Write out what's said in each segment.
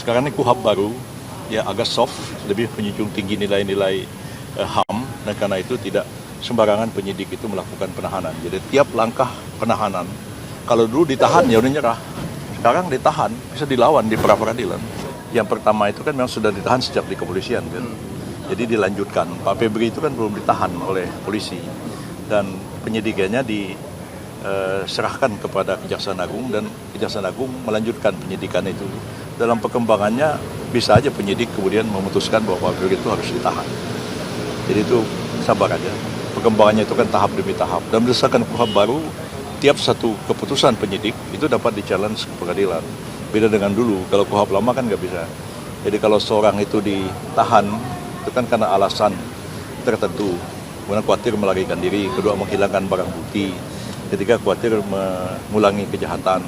Sekarang ini KUHP baru, ya agak soft, lebih menjunjung tinggi nilai-nilai HAM, dan karena itu tidak sembarangan penyidik itu melakukan penahanan. Jadi tiap langkah penahanan, kalau dulu ditahan ya udah nyerah, sekarang ditahan, bisa dilawan di pra-peradilan. Yang pertama itu kan memang sudah ditahan sejak di kepolisian kan. Jadi dilanjutkan, Pak Febri itu kan belum ditahan oleh polisi, dan penyidikannya diserahkan kepada Kejaksaan Agung, dan Kejaksaan Agung melanjutkan penyidikan itu. Dalam perkembangannya bisa aja penyidik kemudian memutuskan bahwa Pak Febri itu harus ditahan. Jadi itu sabar aja. Perkembangannya itu kan tahap demi tahap. Dan berdasarkan KUHP baru, tiap satu keputusan penyidik itu dapat di-challenge ke pengadilan. Beda dengan dulu, kalau KUHP lama kan nggak bisa. Jadi kalau seorang itu ditahan, itu kan karena alasan tertentu. Kemudian khawatir melarikan diri, kedua menghilangkan barang bukti, ketiga khawatir mengulangi kejahatan.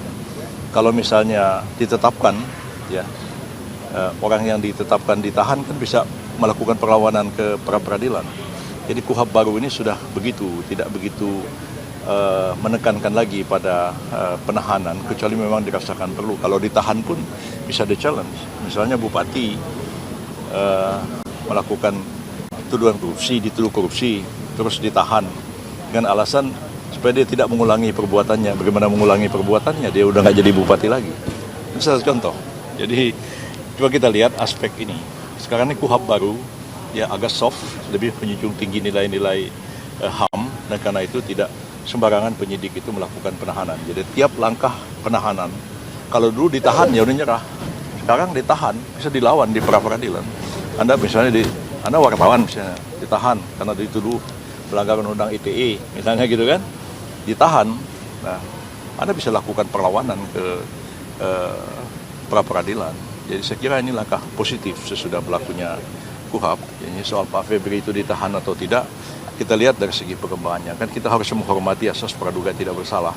Kalau misalnya ditetapkan, ya orang yang ditetapkan ditahan kan bisa melakukan perlawanan ke pra-peradilan. Jadi KUHP baru ini sudah begitu, tidak begitu menekankan lagi pada penahanan, kecuali memang dirasakan perlu. Kalau ditahan pun bisa di-challenge. Misalnya bupati melakukan tuduhan korupsi, dituduh korupsi, terus ditahan dengan alasan supaya dia tidak mengulangi perbuatannya. Bagaimana mengulangi perbuatannya? Dia udah nggak jadi bupati lagi. Itu salah contoh. Jadi coba kita lihat aspek ini. Sekarang ini KUHP baru, ya agak soft, lebih menjunjung tinggi nilai-nilai HAM, dan karena itu tidak sembarangan penyidik itu melakukan penahanan. Jadi tiap langkah penahanan, kalau dulu ditahan ya udah nyerah, sekarang ditahan, bisa dilawan di pra-peradilan. Anda misalnya Anda wartawan misalnya, ditahan karena dituduh melanggar undang ITE, misalnya gitu kan, ditahan. Nah, Anda bisa lakukan perlawanan ke pra-peradilan. Jadi saya kira ini langkah positif sesudah berlakunya KUHP. Jadi soal Pak Febri itu ditahan atau tidak, kita lihat dari segi perkembangannya. Kan kita harus menghormati asas praduga tidak bersalah.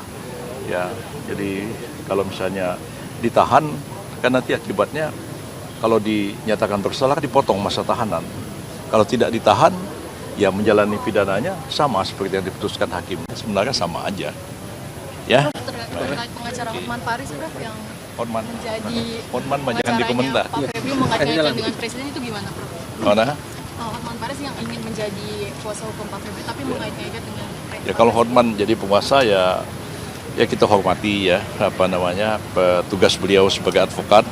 Ya, jadi kalau misalnya ditahan, kan nanti akibatnya kalau dinyatakan bersalah dipotong masa tahanan. Kalau tidak ditahan, ya menjalani pidananya sama seperti yang diputuskan hakim. Sebenarnya sama aja. Ya. Terkait pengacara Hotman Paris yang menjadi Hotman jangan dikomentar. Pak Febri mengaitkan dengan presiden itu gimana, Prof? Mana? Hotman Paris yang ingin menjadi kuasa hukum Pak Febri tapi mengaitkan dengan ya kalau Hotman jadi penguasa ya kita hormati ya tugas beliau sebagai advokat.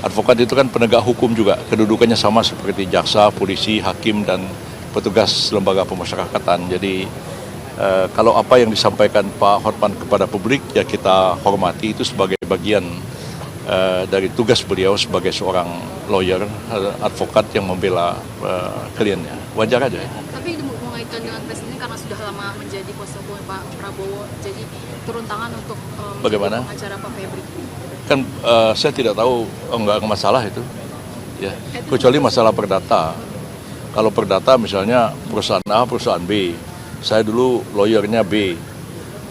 Advokat itu kan penegak hukum juga, kedudukannya sama seperti jaksa, polisi, hakim, dan petugas lembaga pemasyarakatan. Jadi kalau apa yang disampaikan Pak Hotman kepada publik ya kita hormati, itu sebagai bagian dari tugas beliau sebagai seorang lawyer, advokat yang membela kliennya. Wajar aja ya. Tapi mengaitkan dengan presiden karena sudah lama menjadi kuasa hukum Pak Prabowo, jadi turun tangan untuk bagaimana pengacara Pak Febri. Kan saya tidak tahu, enggak masalah itu. Ya, kecuali masalah perdata. Kalau perdata misalnya perusahaan A, perusahaan B. Saya dulu lawyernya B,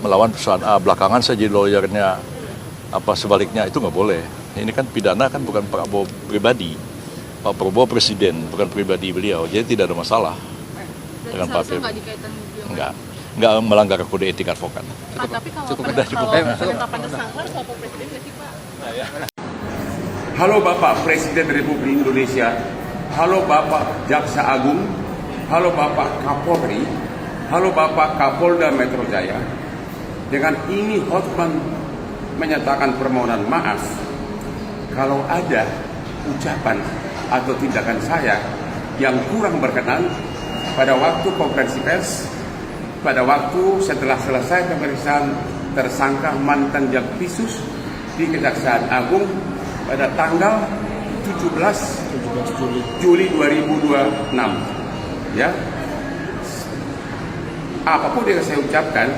melawan perusahaan A. Belakangan saya jadi lawyernya sebaliknya, itu nggak boleh. Ini kan pidana kan bukan Pak Prabowo pribadi. Pak Prabowo presiden, bukan pribadi beliau. Jadi tidak ada masalah dengan Pak Febri. Nggak melanggar kode etik advokat. Pak, tapi kalau cukup. penetapan tersangka soal presiden nggak sih, Pak? Halo Bapak Presiden Republik Indonesia, halo Bapak Jaksa Agung, halo Bapak Kapolri, halo Bapak Kapolda Metro Jaya. Dengan ini Hotman menyatakan permohonan maaf kalau ada ucapan atau tindakan saya yang kurang berkenan pada waktu konferensi pers, pada waktu setelah selesai pemeriksaan tersangka mantan Jakpisus di Kejaksaan Agung pada tanggal 17 Juli 2026. Ya, apapun yang saya ucapkan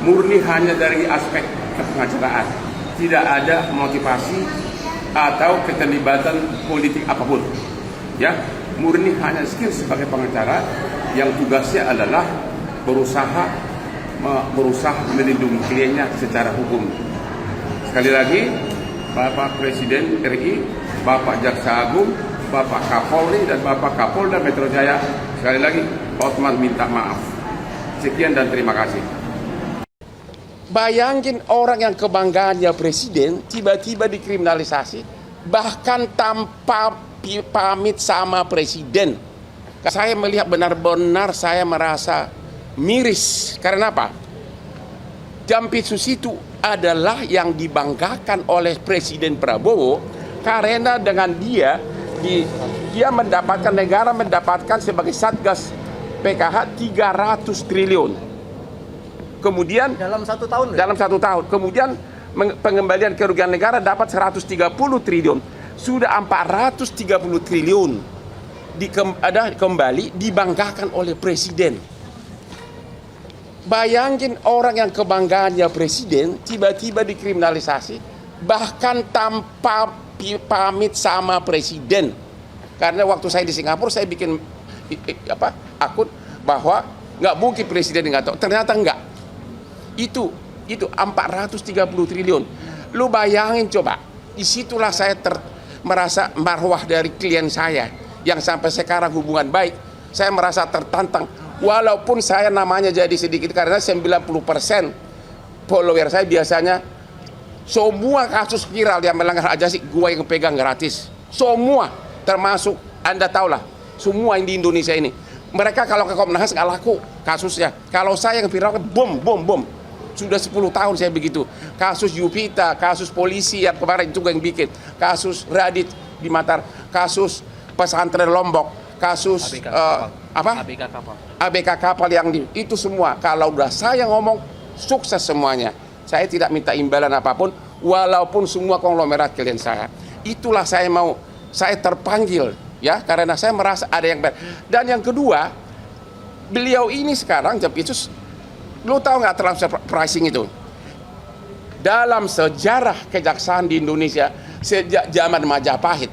murni hanya dari aspek kepengacaraan, tidak ada motivasi atau keterlibatan politik apapun. Ya, murni hanya skill sebagai pengacara yang tugasnya adalah berusaha melindungi kliennya secara hukum. Sekali lagi, Bapak Presiden RI, Bapak Jaksa Agung, Bapak Kapolri, dan Bapak Kapolda Metro Jaya, sekali lagi Hotman minta maaf. Sekian dan terima kasih. Bayangin orang yang kebanggaannya presiden tiba-tiba dikriminalisasi bahkan tanpa pamit sama presiden. Saya melihat benar-benar saya merasa miris. Karena apa? Jampitsus itu adalah yang dibanggakan oleh Presiden Prabowo karena dengan dia mendapatkan, negara mendapatkan sebagai Satgas PKH 300 triliun. Kemudian Dalam 1 tahun. dalam 1 tahun. Kemudian pengembalian kerugian negara dapat 130 triliun. Sudah 430 triliun kembali dibanggakan oleh presiden. Bayangin orang yang kebanggaannya presiden tiba-tiba dikriminalisasi bahkan tanpa pamit sama presiden. Karena waktu saya di Singapura saya bikin akun bahwa nggak mungkin presiden nggak tahu. Ternyata enggak. Itu 430 triliun. Lu bayangin coba. Disitulah saya merasa marwah dari klien saya yang sampai sekarang hubungan baik. Saya merasa tertantang. Walaupun saya namanya jadi sedikit karena 90% follower saya biasanya semua kasus viral yang melanggar hak asasi gue yang pegang gratis. Semua, termasuk Anda tahulah, semua yang di Indonesia ini. Mereka kalau ke Komnas nggak laku kasusnya. Kalau saya yang viral bom. Sudah 10 tahun saya begitu. Kasus Yupita, kasus polisi yang kemarin juga yang bikin, kasus Radit di Matar, kasus pesantren Lombok, kasus ABK kapal yang itu semua. Kalau udah saya ngomong sukses semuanya. Saya tidak minta imbalan apapun, walaupun semua konglomerat klien saya. Itulah saya terpanggil ya, karena saya merasa ada yang baik. Dan yang kedua, beliau ini sekarang Jampitsus, lu tahu nggak transfer pricing itu? Dalam sejarah kejaksaan di Indonesia sejak zaman Majapahit,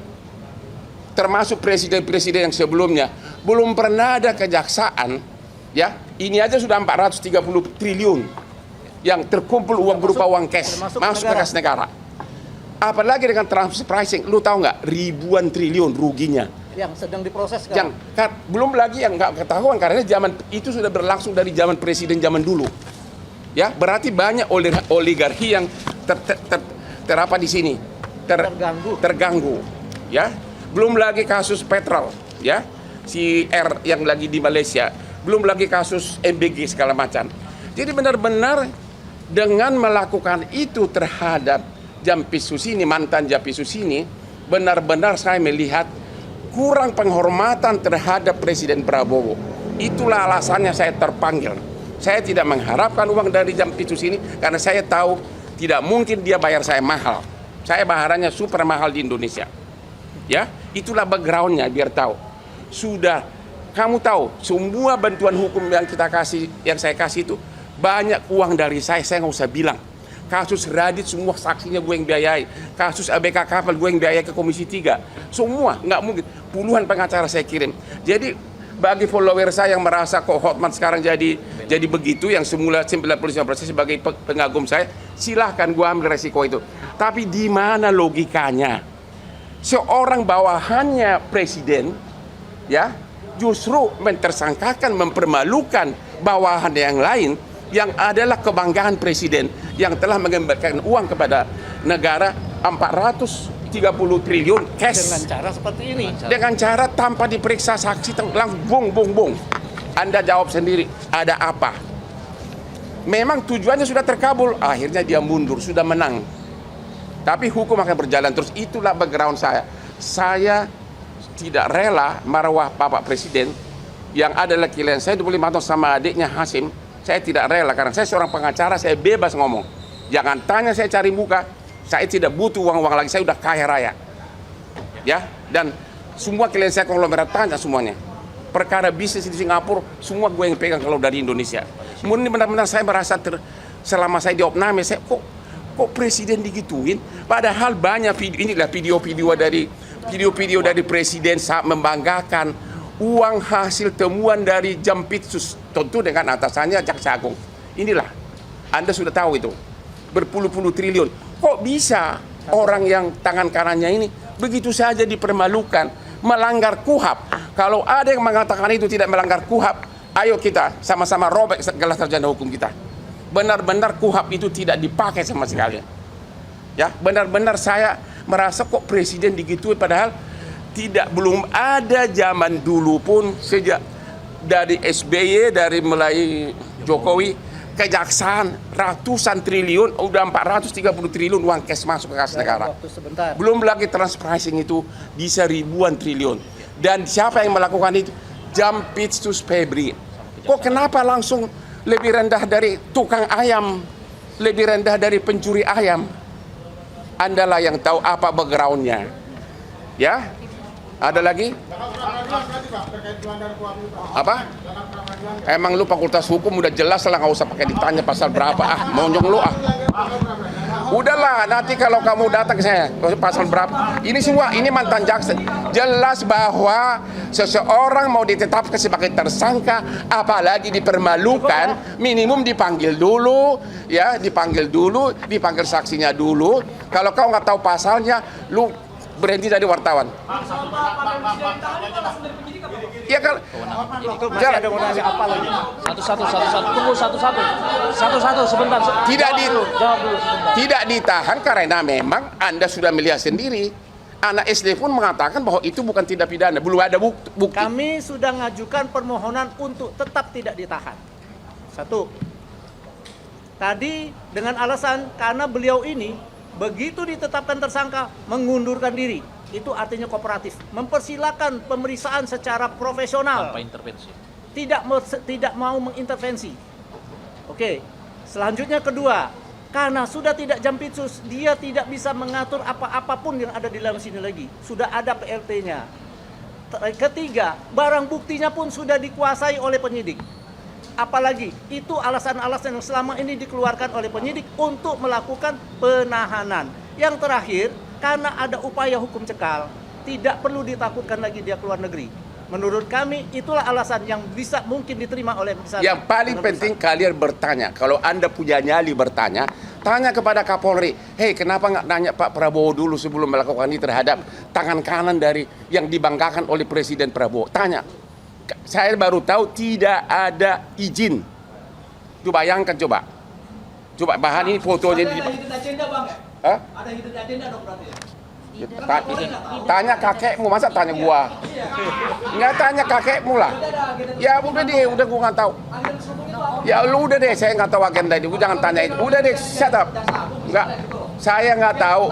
termasuk presiden-presiden yang sebelumnya, belum pernah ada kejaksaan, ya, ini aja sudah 430 triliun yang terkumpul uang berupa uang cash masuk ke kas negara. Apalagi dengan transfer pricing, lu tahu nggak ribuan triliun ruginya. Yang sedang diproses sekarang. Belum lagi yang nggak ketahuan karena zaman itu sudah berlangsung dari zaman presiden zaman dulu. Ya, berarti banyak oligarki yang terapa di sini terganggu. Ya, belum lagi kasus petrol, ya, si R yang lagi di Malaysia, belum lagi kasus MBG segala macam. Jadi benar-benar dengan melakukan itu terhadap Jampitsus ini, mantan Jampitsus ini, benar-benar saya melihat kurang penghormatan terhadap Presiden Prabowo. Itulah alasannya saya terpanggil. Saya tidak mengharapkan uang dari Jampitsus ini karena saya tahu tidak mungkin dia bayar saya mahal. Saya bayarannya super mahal di Indonesia. Ya, itulah backgroundnya biar tahu. Sudah kamu tahu semua bantuan hukum yang kita kasih, yang saya kasih itu banyak uang dari saya nggak usah bilang. Kasus Radit semua saksinya gue yang biayai. Kasus ABK kapal gue yang biayai ke Komisi 3. Semua, nggak mungkin. Puluhan pengacara saya kirim. Jadi bagi follower saya yang merasa kok Hotman sekarang jadi begitu, yang semula 95% sebagai pengagum saya, silahkan gue ambil resiko itu. Tapi di mana logikanya? Seorang bawahannya presiden, ya, justru mentersangkakan, mempermalukan bawahan yang lain yang adalah kebanggaan presiden yang telah mengembalikan uang kepada negara 430 triliun cash Dengan cara seperti ini. dengan cara tanpa diperiksa saksi, langsung bung. Anda jawab sendiri, ada apa? Memang tujuannya sudah terkabul, akhirnya dia mundur, sudah menang. Tapi hukum akan berjalan terus. Itulah background saya. Saya tidak rela marwah Bapak Presiden yang adalah klien saya 25 tahun sama adiknya Hasim. Saya tidak rela karena saya seorang pengacara, saya bebas ngomong. Jangan tanya saya cari muka, saya tidak butuh uang-uang lagi, saya udah kaya raya. Ya, dan semua klien saya konglomerat tanya semuanya. Perkara bisnis di Singapura, semua gue yang pegang kalau dari Indonesia. Murni benar-benar saya merasa selama saya di Opname, saya kok presiden digituin? Padahal banyak video, inilah video-video dari presiden saat membanggakan uang hasil temuan dari Jampitsus, tentu dengan atasannya Jaksa Agung. Inilah, Anda sudah tahu itu, berpuluh-puluh triliun. Kok bisa orang yang tangan kanannya ini begitu saja dipermalukan, melanggar KUHAP? Kalau ada yang mengatakan itu tidak melanggar KUHAP, ayo kita sama-sama robek segala sarjana hukum kita. Benar-benar KUHAP itu tidak dipakai sama sekali. Ya, benar-benar saya merasa kok presiden digituin, padahal belum ada zaman dulu pun sejak dari SBY, dari mulai Jokowi, kejaksaan ratusan triliun, udah 430 triliun uang cash masuk ke kas negara. Waktu sebentar. Belum lagi trans pricing itu bisa ribuan triliun. Dan siapa yang melakukan itu? Jampitsus Febri. Kok kenapa langsung lebih rendah dari tukang ayam, lebih rendah dari pencuri ayam? Andalah yang tahu apa backgroundnya. Ya? Ada lagi? Apa? Emang lu fakultas hukum udah jelas lah, nggak usah pakai ditanya pasal berapa. Monyong lu. Udahlah, nanti kalau kamu datang ke saya pasal berapa. Ini semua, ini mantan jaksa. Jelas bahwa seseorang mau ditetapkan sebagai tersangka, apalagi dipermalukan, minimum dipanggil dulu, ya, dipanggil saksinya dulu. Kalau kau nggak tahu pasalnya, lu berhenti jadi wartawan. Iya kan? Masih ada mau nanya apa lagi? Satu-satu sebentar. Jawab dulu sebentar. Tidak ditahan karena memang Anda sudah melihat sendiri. Anak SD pun mengatakan bahwa itu bukan tindak pidana, belum ada bukti. Kami sudah mengajukan permohonan untuk tetap tidak ditahan. Satu. Tadi dengan alasan karena beliau ini begitu ditetapkan tersangka mengundurkan diri. Itu artinya kooperatif, mempersilakan pemeriksaan secara profesional tanpa intervensi. Tidak mau mengintervensi. Oke. Selanjutnya kedua, karena sudah tidak jampitsus, dia tidak bisa mengatur apapun yang ada di dalam sini lagi. Sudah ada PLT-nya. Ketiga, barang buktinya pun sudah dikuasai oleh penyidik. Apalagi itu alasan-alasan yang selama ini dikeluarkan oleh penyidik untuk melakukan penahanan. Yang terakhir, karena ada upaya hukum cekal, tidak perlu ditakutkan lagi dia keluar negeri. Menurut kami itulah alasan yang bisa mungkin diterima oleh misalnya. Yang paling penting kalian bertanya. Kalau Anda punya nyali bertanya, tanya kepada Kapolri. Hei, kenapa nggak nanya Pak Prabowo dulu sebelum melakukan ini terhadap tangan kanan dari yang dibanggakan oleh Presiden Prabowo? Tanya. Saya baru tahu tidak ada izin. Coba bayangkan coba. Coba bahan ini fotonya di. Ada hidden agenda bang ya? Hah? Ada hidden agenda dong berarti ya? Tanya kakekmu, masa tanya gua? Nggak tanya kakekmu lah. Ya udah deh, udah gua nggak tahu. Ya lu udah deh, saya nggak tahu agenda ini. Gua jangan tanya itu. Udah deh, shut up. Nggak, saya nggak tahu.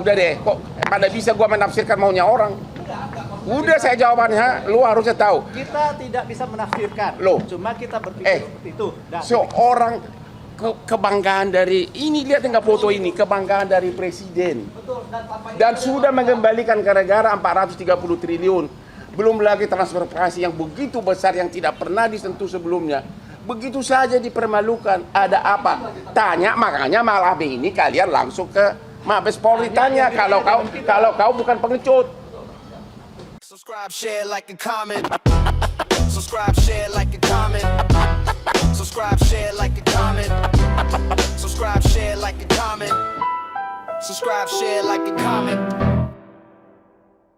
Udah deh, kok pada bisa gua menafsirkan maunya orang? Udah saya jawabannya, lu harusnya tahu. Kita tidak bisa menafsirkan. Loh. Cuma kita berpikir seperti itu. Seorang kebanggaan dari ini, lihat nggak foto ini, kebanggaan dari presiden. Dan sudah mengembalikan ke negara 430 triliun. Belum lagi transfer pricing yang begitu besar yang tidak pernah disentuh sebelumnya. Begitu saja dipermalukan. Ada apa? Tanya, makanya malam ini kalian langsung ke Mabes Polri tanya kalau kau bukan pengecut. Subscribe, share, like, and comment. Subscribe, share, like, and comment. Subscribe, share, like, and comment. Subscribe, share, like, and comment. Subscribe, share, like, and comment.